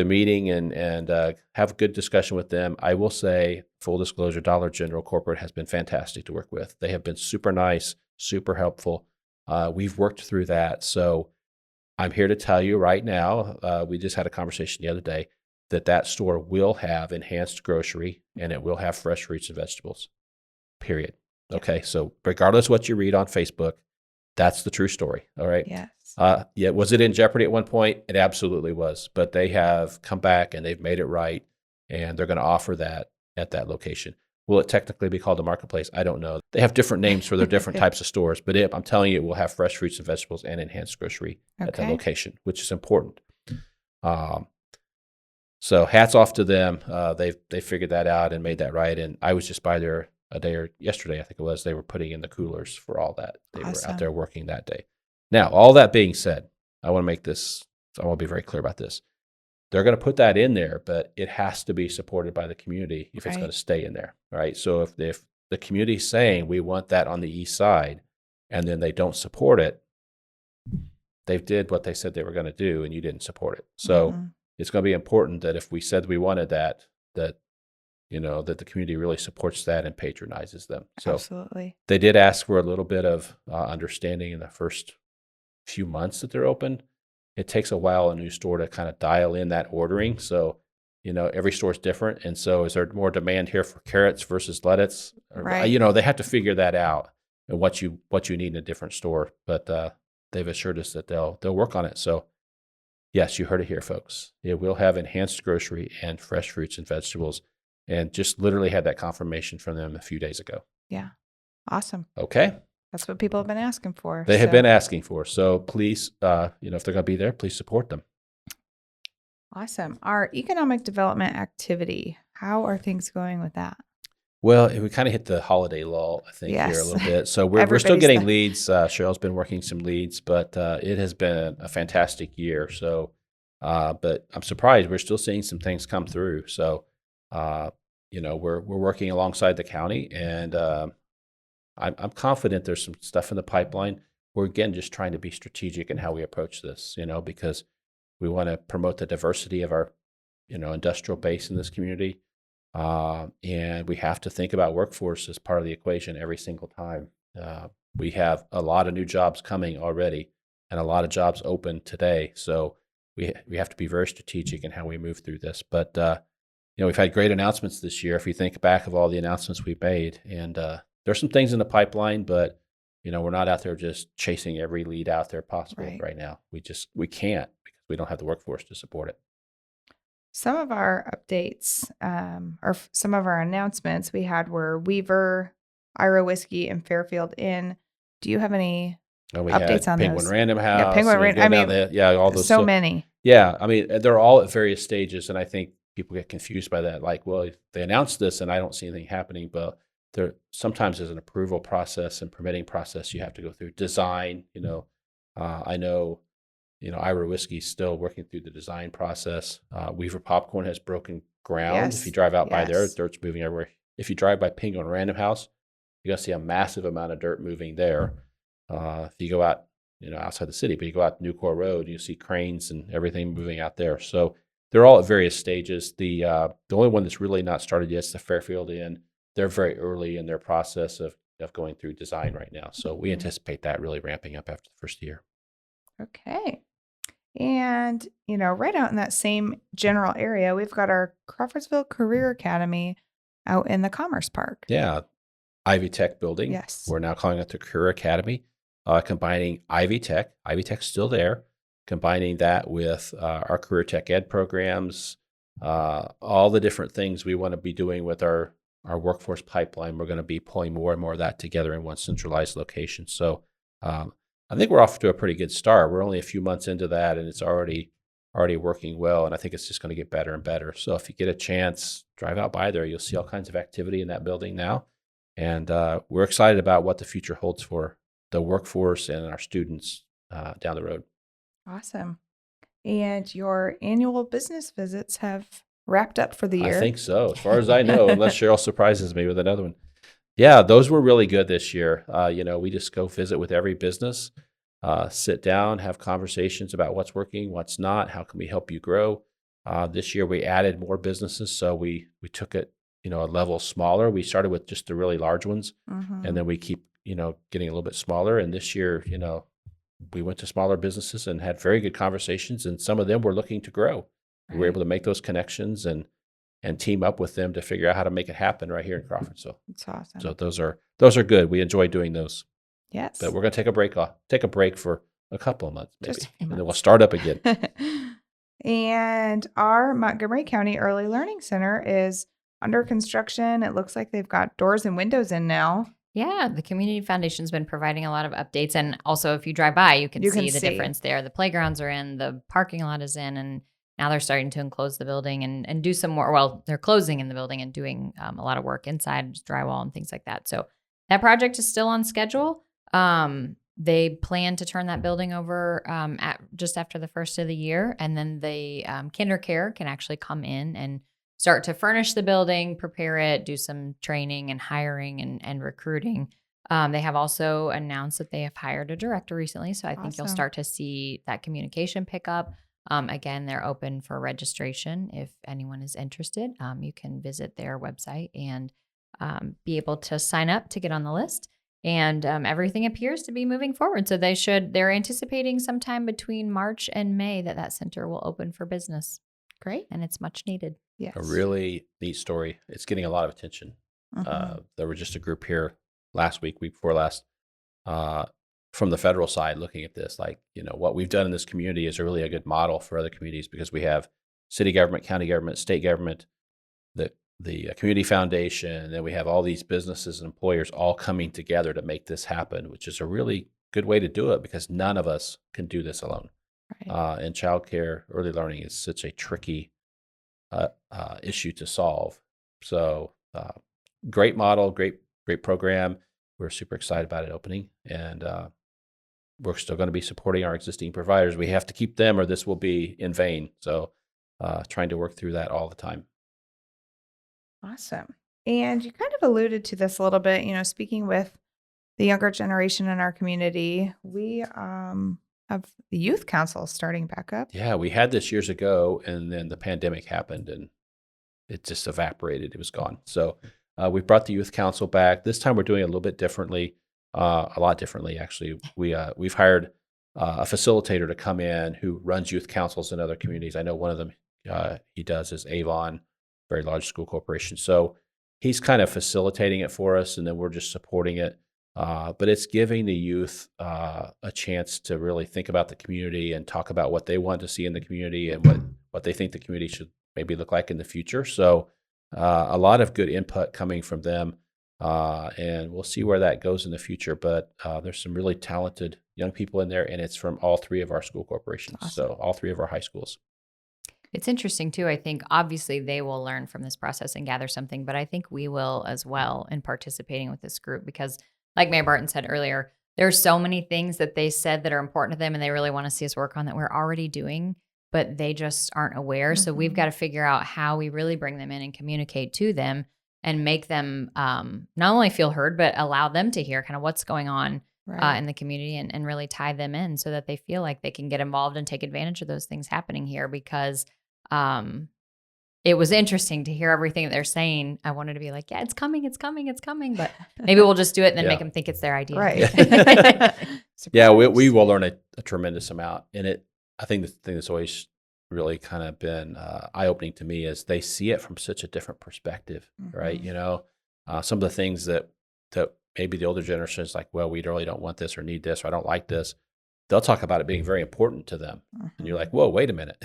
meeting and have a good discussion with them. I will say, full disclosure, Dollar General Corporate has been fantastic to work with. They have been super nice, super helpful. We've worked through that. So I'm here to tell you right now, we just had a conversation the other day, that store will have enhanced grocery and it will have fresh fruits and vegetables, period. Okay, so regardless of what you read on Facebook, that's the true story, all right? Yes. Yeah, was it in jeopardy at one point? It absolutely was, but they have come back and they've made it right, and they're going to offer that at that location. Will it technically be called a marketplace? I don't know. They have different names for their different types of stores, but I'm telling you, it will have fresh fruits and vegetables and enhanced grocery at that location, which is important. So hats off to them. They figured that out and made that right. And I was just by there a day or yesterday, I think it was. They were putting in the coolers for all that. They were out there working that day. Now, all that being said, I want to be very clear about this. They're going to put that in there, but it has to be supported by the community if it's going to stay in there. Right. So if the community is saying we want that on the east side and then they don't support it, they did what they said they were going to do and you didn't support it. So it's going to be important that if we said we wanted that the community really supports that and patronizes them. So absolutely. They did ask for a little bit of understanding in the first few months that they're open. It takes a while, a new store, to kind of dial in that ordering. So, every store is different. And so is there more demand here for carrots versus lettuce? Right. They have to figure that out and what you need in a different store. But they've assured us that they'll work on it. So yes, you heard it here, folks. It will have enhanced grocery and fresh fruits and vegetables, and just literally had that confirmation from them a few days ago. Yeah. Awesome. Okay. That's what people have been asking for. They have been asking for. So please, if they're going to be there, please support them. Awesome. Our economic development activity, how are things going with that? Well, we kind of hit the holiday lull, I think, here a little bit. So we're still getting leads. Cheryl's been working some leads, but it has been a fantastic year. So, but I'm surprised we're still seeing some things come through. So, we're working alongside the county, and I'm confident there's some stuff in the pipeline. We're, again, just trying to be strategic in how we approach this, because we want to promote the diversity of our, industrial base in this community. And we have to think about workforce as part of the equation every single time. We have a lot of new jobs coming already and a lot of jobs open today. So we have to be very strategic in how we move through this. But, we've had great announcements this year. If you think back of all the announcements we made, and there's some things in the pipeline, but, we're not out there just chasing every lead out there possible right now. We can't, because we don't have the workforce to support it. Some of our updates, or some of our announcements we had were Weaver, Ira Whiskey, and Fairfield Inn. Do you have any updates on Penguin those? Random House. Yeah, Penguin Random. All those. So many. Yeah, they're all at various stages, and I think people get confused by that. Like, well, they announced this, and I don't see anything happening. But sometimes there's an approval process and permitting process you have to go through. Design, I know. Ira Whiskey's still working through the design process. Weaver Popcorn has broken ground. Yes. If you drive out by there, dirt's moving everywhere. If you drive by Penguin Random House, you're going to see a massive amount of dirt moving there. If you go out, outside the city, but you go out Newcore Road, you see cranes and everything moving out there. So they're all at various stages. The only one that's really not started yet is the Fairfield Inn. They're very early in their process of going through design right now. So we anticipate that really ramping up after the first year. Okay. And, right out in that same general area, we've got our Crawfordsville Career Academy out in the Commerce Park. Yeah. Ivy Tech building. Yes. We're now calling it the Career Academy, combining Ivy Tech. Ivy Tech's still there, combining that with our Career Tech Ed programs, all the different things we want to be doing with our workforce pipeline. We're going to be pulling more and more of that together in one centralized location. So, I think we're off to a pretty good start. We're only a few months into that, and it's already working well, and I think it's just going to get better and better. So if you get a chance, drive out by there. You'll see all kinds of activity in that building now, and we're excited about what the future holds for the workforce and our students down the road. Awesome. And your annual business visits have wrapped up for the year. I think so, as far as I know, unless Cheryl surprises me with another one. Yeah, those were really good this year. We just go visit with every business, sit down, have conversations about what's working, what's not, how can we help you grow. This year we added more businesses, so we took it, a level smaller. We started with just the really large ones, and then we keep, getting a little bit smaller. And this year, we went to smaller businesses and had very good conversations, and some of them were looking to grow. We were able to make those connections and team up with them to figure out how to make it happen right here in Crawfordsville. That's awesome. So those are good. We enjoy doing those. Yes. But we're going to take a break for a couple of months, maybe, Just a few and then we'll months. start up again. And our Montgomery County Early Learning Center is under construction. It looks like they've got doors and windows in now. Yeah, the Community Foundation's been providing a lot of updates. And also, if you drive by, you can see the difference there. The playgrounds are in, the parking lot is in, and now they're starting to enclose the building and do some more. Well, they're closing in the building and doing a lot of work inside, just drywall and things like that. So that project is still on schedule. They plan to turn that building over at just after the first of the year. And then the KinderCare can actually come in and start to furnish the building, prepare it, do some training and hiring and recruiting. They have also announced that they have hired a director recently. So I think you'll start to see that communication pick up. Again, they're open for registration. If anyone is interested, you can visit their website and be able to sign up to get on the list. And everything appears to be moving forward. So they're anticipating sometime between March and May that center will open for business. Great. And it's much needed. Yes. A really neat story. It's getting a lot of attention. There was just a group here week before last, from the federal side looking at this, like, what we've done in this community is really a good model for other communities, because we have city government, county government, state government, the community foundation, and then we have all these businesses and employers all coming together to make this happen, which is a really good way to do it, because none of us can do this alone. Right. And childcare, early learning is such a tricky issue to solve. So great model, great program. We're super excited about it opening, and we're still going to be supporting our existing providers. We have to keep them, or this will be in vain. So trying to work through that all the time. Awesome. And you kind of alluded to this a little bit, speaking with the younger generation in our community, we have the youth council starting back up. Yeah, we had this years ago, and then the pandemic happened and it just evaporated. It was gone. So we brought the youth council back. This time we're doing it a little bit differently, a lot differently, actually. We've hired a facilitator to come in who runs youth councils in other communities. I know one of them he does is Avon, very large school corporation. So he's kind of facilitating it for us, and then we're just supporting it. But it's giving the youth a chance to really think about the community and talk about what they want to see in the community and what they think the community should maybe look like in the future. So a lot of good input coming from them, and we'll see where that goes in the future. But there's some really talented young people in there, and it's from all three of our school corporations, so all three of our high schools. It's interesting, too. I think, obviously, they will learn from this process and gather something, but I think we will as well in participating with this group, because like Mayor Barton said earlier, there are so many things that they said that are important to them and they really want to see us work on that we're already doing, but they just aren't aware. So we've got to figure out how we really bring them in and communicate to them and make them not only feel heard, but allow them to hear kind of what's going on in the community and really tie them in so that they feel like they can get involved and take advantage of those things happening here, because it was interesting to hear everything that they're saying. I wanted to be like, yeah, it's coming, but maybe we'll just do it and then make them think it's their idea. Right. Yeah, we will learn a tremendous amount. And I think the thing that's always really kind of been eye-opening to me is they see it from such a different perspective, right? Some of the things that maybe the older generation is like, well, we really don't want this or need this, or I don't like this. They'll talk about it being very important to them. And you're like, whoa, wait a minute,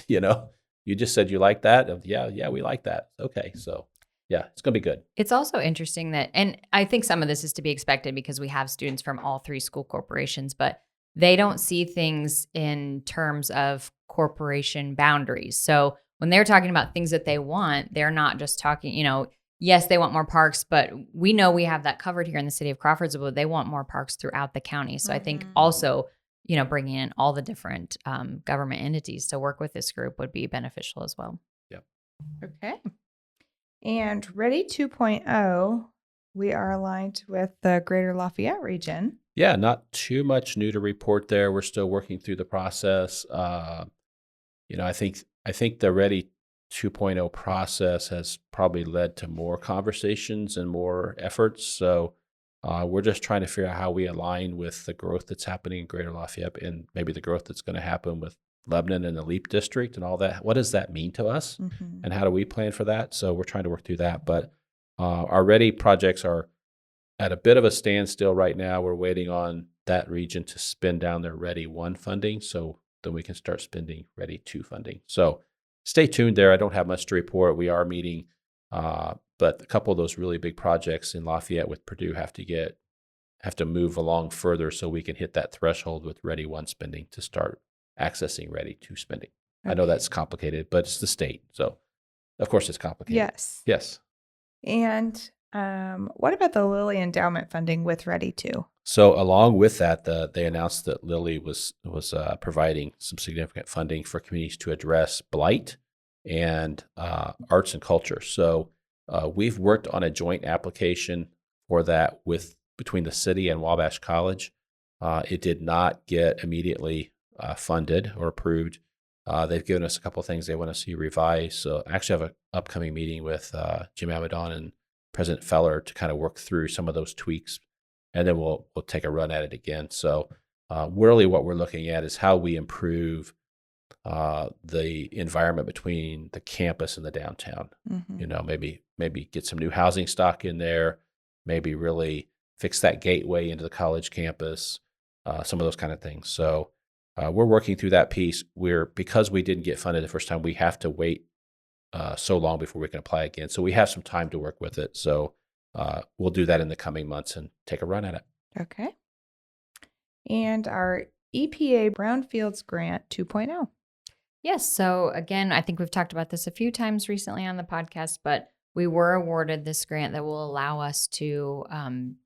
You just said you like that? Yeah, we like that. Okay, so yeah, it's going to be good. It's also interesting that, and I think some of this is to be expected because we have students from all three school corporations, but they don't see things in terms of corporation boundaries. So when they're talking about things that they want, they're not just talking, yes, they want more parks, but we know we have that covered here in the city of Crawfordsville. They want more parks throughout the county. So I think also bringing in all the different government entities to work with this group would be beneficial as well. Yep. Okay. And Ready 2.0, we are aligned with the Greater Lafayette region. Yeah, not too much new to report there. We're still working through the process. I think the Ready 2.0 process has probably led to more conversations and more efforts. So we're just trying to figure out how we align with the growth that's happening in Greater Lafayette and maybe the growth that's going to happen with Lebanon and the LEAP district and all that. What does that mean to us? Mm-hmm. And how do we plan for that? So we're trying to work through that. But our Ready projects are at a bit of a standstill right now. We're waiting on that region to spend down their Ready 1 funding, so then we can start spending Ready 2 funding. So stay tuned there. I don't have much to report. We are meeting, but a couple of those really big projects in Lafayette with Purdue have to move along further so we can hit that threshold with Ready 1 spending to start accessing Ready 2 spending. Okay. I know that's complicated, but it's the state, so of course it's complicated. Yes. Yes. And what about the Lilly endowment funding with Ready 2? So along with that, they announced that Lilly was providing some significant funding for communities to address blight and arts and culture. So we've worked on a joint application for that between the city and Wabash College. It did not get immediately funded or approved. They've given us a couple of things they want to see revised. So I actually have an upcoming meeting with Jim Amadon and President Feller to kind of work through some of those tweaks, and then we'll take a run at it again. So really what we're looking at is how we improve the environment between the campus and the downtown. Mm-hmm. Maybe get some new housing stock in there, maybe really fix that gateway into the college campus, some of those kind of things. So we're working through that piece. Because we didn't get funded the first time, we have to wait so long before we can apply again. So we have some time to work with it. So we'll do that in the coming months and take a run at it. Okay. And our EPA Brownfields Grant 2.0. Yes. So again, I think we've talked about this a few times recently on the podcast, but we were awarded this grant that will allow us to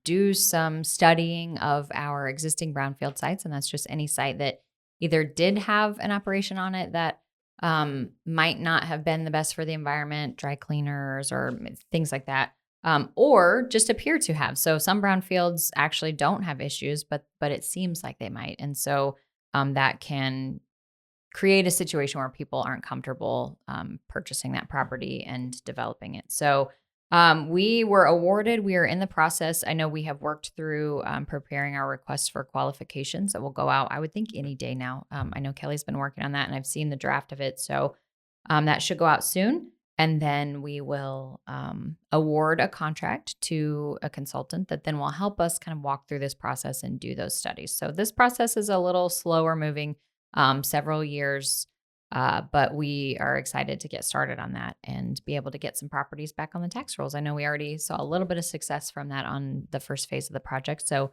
do some studying of our existing brownfield sites. And that's just any site that either did have an operation on it that might not have been the best for the environment, dry cleaners or things like that, or just appear to have. So some brownfields actually don't have issues, but it seems like they might. And so that can create a situation where people aren't comfortable purchasing that property and developing it. So we were awarded. We are in the process. I know we have worked through preparing our requests for qualifications that will go out, I would think, any day now. I know Kelly's been working on that, and I've seen the draft of it. So that should go out soon. And then we will award a contract to a consultant that then will help us kind of walk through this process and do those studies. So this process is a little slower moving, several years. But we are excited to get started on that and be able to get some properties back on the tax rolls. I know we already saw a little bit of success from that on the first phase of the project. So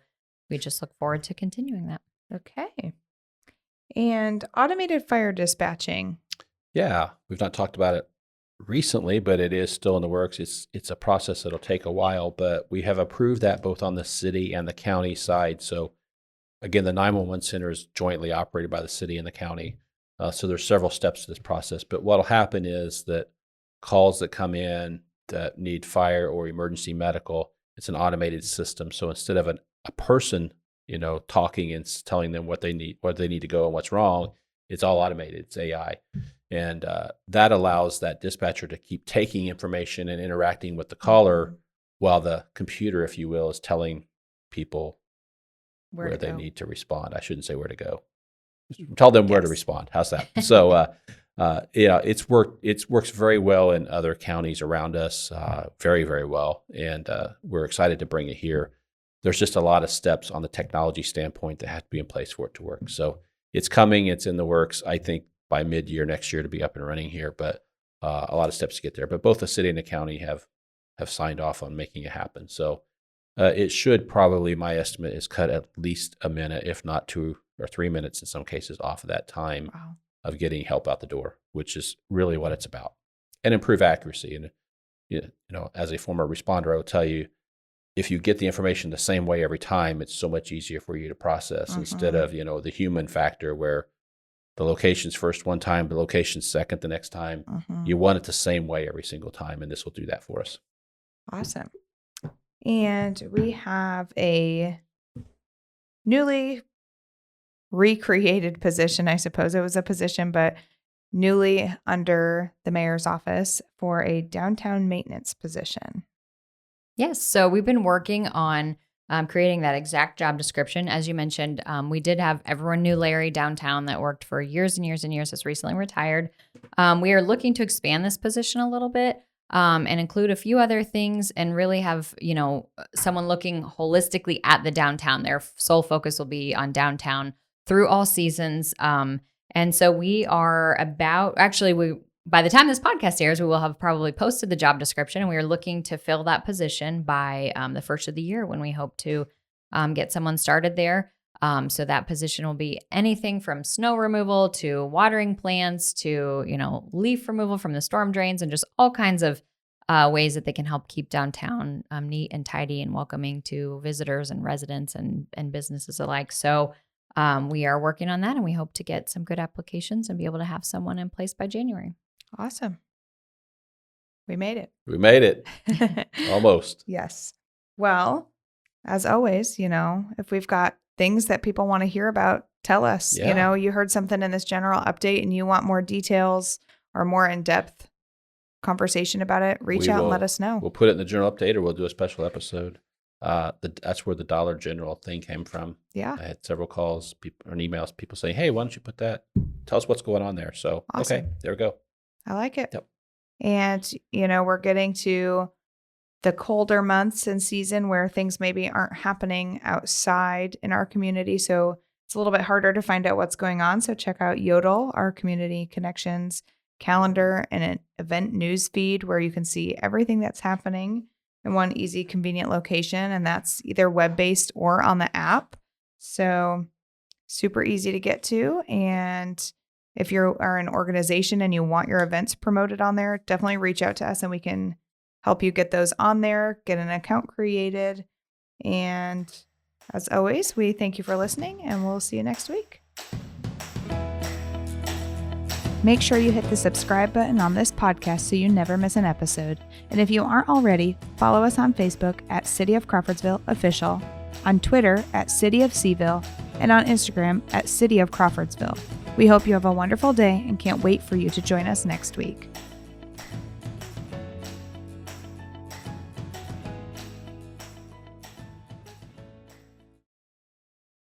we just look forward to continuing that. Okay. And automated fire dispatching. Yeah, we've not talked about it recently, but it is still in the works. It's a process that'll take a while, but we have approved that both on the city and the county side. So again, the 911 center is jointly operated by the city and the county. So there's several steps to this process, but what'll happen is that calls that come in that need fire or emergency medical, it's an automated system. So instead of a person, talking and telling them what they need to go and what's wrong, it's all automated. It's AI. And that allows that dispatcher to keep taking information and interacting with the caller while the computer, if you will, is telling people where they need to respond. I shouldn't say where to go. Tell them where to respond. How's that? So, it's works very well in other counties around us, very, very well. And we're excited to bring it here. There's just a lot of steps on the technology standpoint that have to be in place for it to work. So it's coming. It's in the works. I think by mid-year next year to be up and running here, but a lot of steps to get there. But both the city and the county have signed off on making it happen. So it should probably, my estimate is cut at least a minute, if not 2 or 3 minutes in some cases off of that time of getting help out the door, which is really what it's about, and improve accuracy. And, as a former responder, I will tell you, if you get the information the same way every time, it's so much easier for you to process instead of, the human factor where the location's first one time, the location's second the next time. You want it the same way every single time, and this will do that for us. Awesome. And we have a newly recreated position, I suppose it was a position, but newly under the mayor's office for a downtown maintenance position. Yes. So we've been working on creating that exact job description. As you mentioned, we did have everyone knew Larry downtown that worked for years and years and years, has recently retired. We are looking to expand this position a little bit and include a few other things and really have, someone looking holistically at the downtown. Their sole focus will be on downtown through all seasons. And so we are by the time this podcast airs, we will have probably posted the job description, and we are looking to fill that position by the first of the year when we hope to get someone started there. So that position will be anything from snow removal to watering plants to, leaf removal from the storm drains and just all kinds of ways that they can help keep downtown neat and tidy and welcoming to visitors and residents and businesses alike. So we are working on that, and we hope to get some good applications and be able to have someone in place by January. Awesome. We made it. We made it. Almost. Yes. Well, as always, if we've got things that people want to hear about, tell us. Yeah. You heard something in this general update and you want more details or more in-depth conversation about it, reach out and let us know. We'll put it in the general update, or we'll do a special episode. That's where the Dollar General thing came from. Yeah. I had several calls and emails, people saying, hey, why don't you put that? Tell us what's going on there. So, Awesome. Okay, there we go. I like it. Yep. And, we're getting to the colder months and season where things maybe aren't happening outside in our community. So it's a little bit harder to find out what's going on. So check out Yodel, our community connections calendar and an event news feed where you can see everything that's happening in one easy, convenient location. And that's either web-based or on the app. So super easy to get to. And if you are an organization and you want your events promoted on there, definitely reach out to us and we can help you get those on there, get an account created. And as always, we thank you for listening and we'll see you next week. Make sure you hit the subscribe button on this podcast so you never miss an episode. And if you aren't already, follow us on Facebook at City of Crawfordsville Official, on Twitter at City of Seaville, and on Instagram at City of Crawfordsville. We hope you have a wonderful day and can't wait for you to join us next week.